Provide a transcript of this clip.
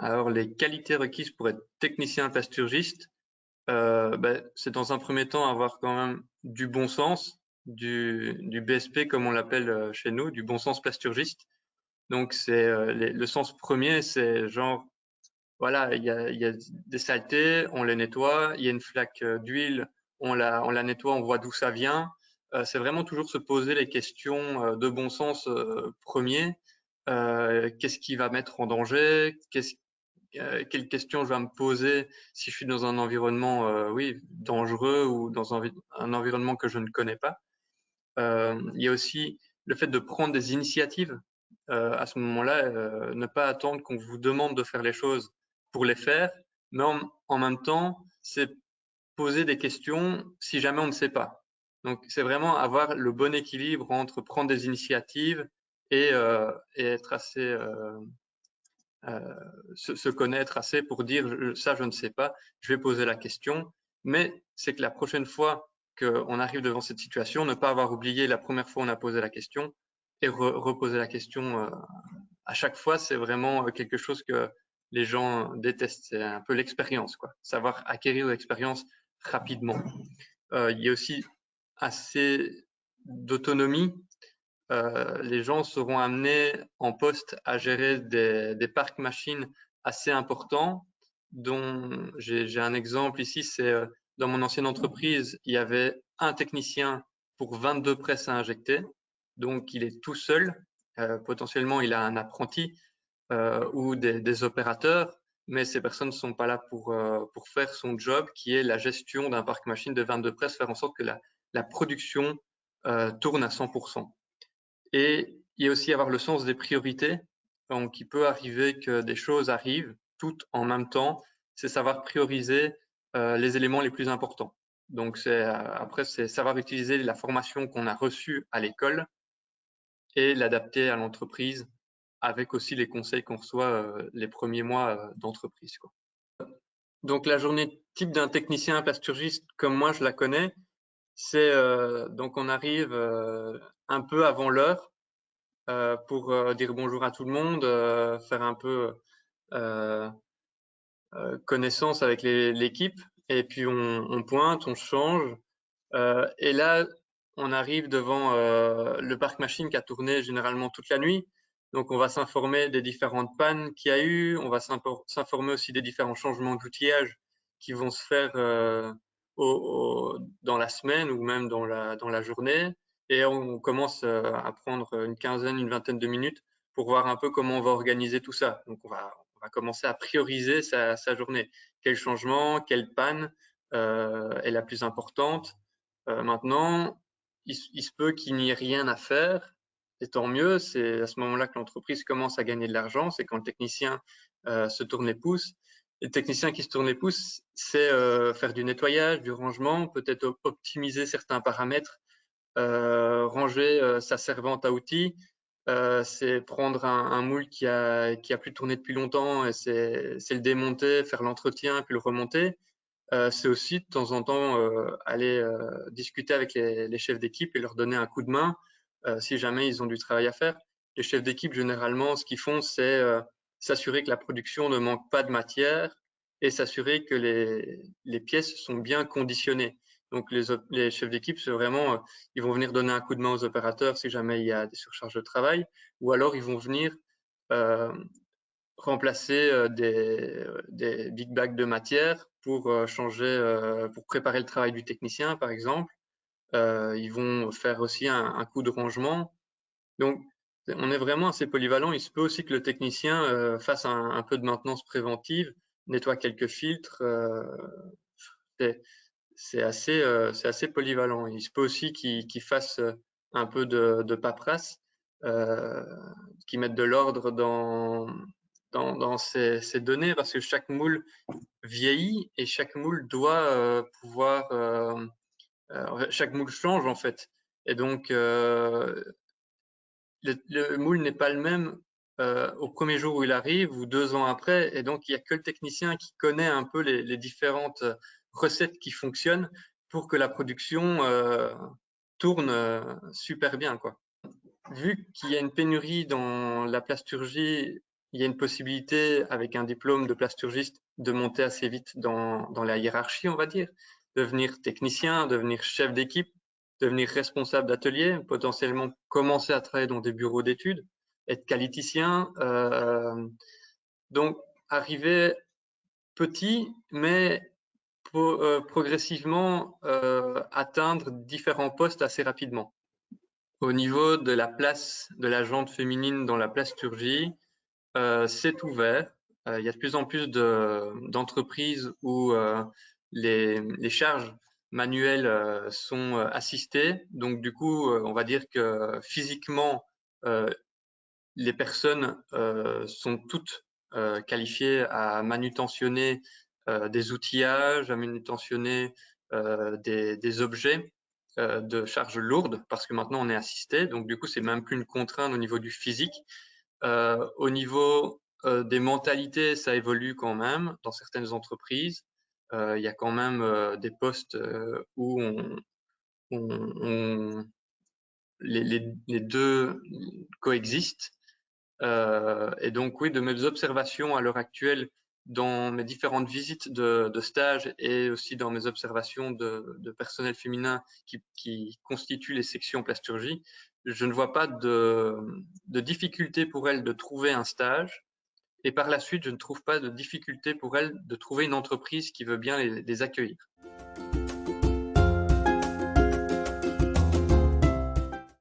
Alors, les qualités requises pour être technicien plasturgiste, c'est dans un premier temps avoir quand même du bon sens, du BSP comme on l'appelle chez nous, du bon sens plasturgiste. Donc, c'est le sens premier, c'est genre, voilà, il y a des saletés, on les nettoie, il y a une flaque d'huile, on la nettoie, on voit d'où ça vient. C'est vraiment toujours se poser les questions de bon sens premier. Qu'est-ce qui va mettre en danger? Quelles questions je vais me poser si je suis dans un environnement oui, dangereux ou dans un environnement que je ne connais pas. Il y a aussi le fait de prendre des initiatives. À ce moment-là, ne pas attendre qu'on vous demande de faire les choses pour les faire, mais en même temps, c'est poser des questions si jamais on ne sait pas. Donc, c'est vraiment avoir le bon équilibre entre prendre des initiatives et être assez se connaître assez pour dire ça je ne sais pas, je vais poser la question, mais c'est que la prochaine fois qu'on arrive devant cette situation, ne pas avoir oublié la première fois où on a posé la question et reposer la question à chaque fois, c'est vraiment quelque chose que les gens détestent, c'est un peu l'expérience, quoi. Savoir acquérir l'expérience rapidement. Il y a aussi assez d'autonomie. Les gens seront amenés en poste à gérer des parcs machines assez importants, dont j'ai un exemple ici, c'est dans mon ancienne entreprise, il y avait un technicien pour 22 presses à injecter, donc il est tout seul, potentiellement il a un apprenti ou des opérateurs, mais ces personnes ne sont pas là pour faire son job qui est la gestion d'un parc machine de 22 presses, faire en sorte que la production tourne à 100%. Et il y a aussi avoir le sens des priorités. Donc, il peut arriver que des choses arrivent toutes en même temps. C'est savoir prioriser les éléments les plus importants. Donc, après, c'est savoir utiliser la formation qu'on a reçue à l'école et l'adapter à l'entreprise avec aussi les conseils qu'on reçoit les premiers mois d'entreprise, quoi. Donc, la journée type d'un technicien plasturgiste, comme moi je la connais, c'est donc on arrive un peu avant l'heure pour dire bonjour à tout le monde, faire un peu connaissance avec l'équipe, et puis on pointe, on change, et là on arrive devant le parc machine qui a tourné généralement toute la nuit. Donc on va s'informer des différentes pannes qu'il y a eu, on va s'informer aussi des différents changements d'outillage qui vont se faire dans la semaine ou même dans la journée. Et on commence à prendre une quinzaine, une vingtaine de minutes pour voir un peu comment on va organiser tout ça. Donc on va commencer à prioriser sa journée. Quel changement, quelle panne est la plus importante. Maintenant, il se peut qu'il n'y ait rien à faire, et tant mieux. C'est à ce moment-là que l'entreprise commence à gagner de l'argent. C'est quand le technicien se tourne les pouces. Et le technicien qui se tourne les pouces, c'est faire du nettoyage, du rangement, peut-être optimiser certains paramètres, ranger sa servante à outils. C'est prendre un moule qui a plus tourné depuis longtemps et c'est le démonter, faire l'entretien puis le remonter. C'est aussi de temps en temps aller discuter avec les chefs d'équipe et leur donner un coup de main si jamais ils ont du travail à faire. Les chefs d'équipe, généralement, ce qu'ils font, c'est s'assurer que la production ne manque pas de matière et s'assurer que les pièces sont bien conditionnées. Donc les chefs d'équipe, c'est vraiment, ils vont venir donner un coup de main aux opérateurs si jamais il y a des surcharges de travail, ou alors ils vont venir remplacer des big bags de matière pour changer, pour préparer le travail du technicien, par exemple. Ils vont faire aussi un coup de rangement. Donc, on est vraiment assez polyvalent. Il se peut aussi que le technicien fasse un peu de maintenance préventive, nettoie quelques filtres. C'est assez polyvalent. Il se peut aussi qu'il fasse un peu de paperasse, qu'il mette de l'ordre dans ces données, parce que chaque moule vieillit et chaque moule doit pouvoir chaque moule change en fait, et donc le moule n'est pas le même au premier jour où il arrive ou 2 ans après, et donc il n'y a que le technicien qui connaît un peu les différentes recettes qui fonctionnent pour que la production tourne super bien, quoi. Vu qu'il y a une pénurie dans la plasturgie il y a une possibilité, avec un diplôme de plasturgiste, de monter assez vite dans la hiérarchie, on va dire, devenir technicien, devenir chef d'équipe, devenir responsable d'atelier, potentiellement commencer à travailler dans des bureaux d'études, être qualiticien. Donc, arriver petit, mais progressivement atteindre différents postes assez rapidement. Au niveau de la place de la jante féminine dans la plasturgie, c'est ouvert. Il y a de plus en plus d'entreprises où les charges manuelles sont assistées. Donc du coup, on va dire que physiquement, les personnes sont toutes qualifiées à manutentionner des outillages, à manutentionner des objets de charge lourde, parce que maintenant on est assisté. Donc du coup, c'est même plus une contrainte au niveau du physique. Au niveau des mentalités, ça évolue quand même dans certaines entreprises. Il y a quand même des postes où les deux coexistent. Et donc oui, de mes observations à l'heure actuelle, dans mes différentes visites de stage et aussi dans mes observations de personnel féminin qui constituent les sections plasturgie, je ne vois pas de difficulté pour elles de trouver un stage. Et par la suite, je ne trouve pas de difficulté pour elles de trouver une entreprise qui veut bien les accueillir.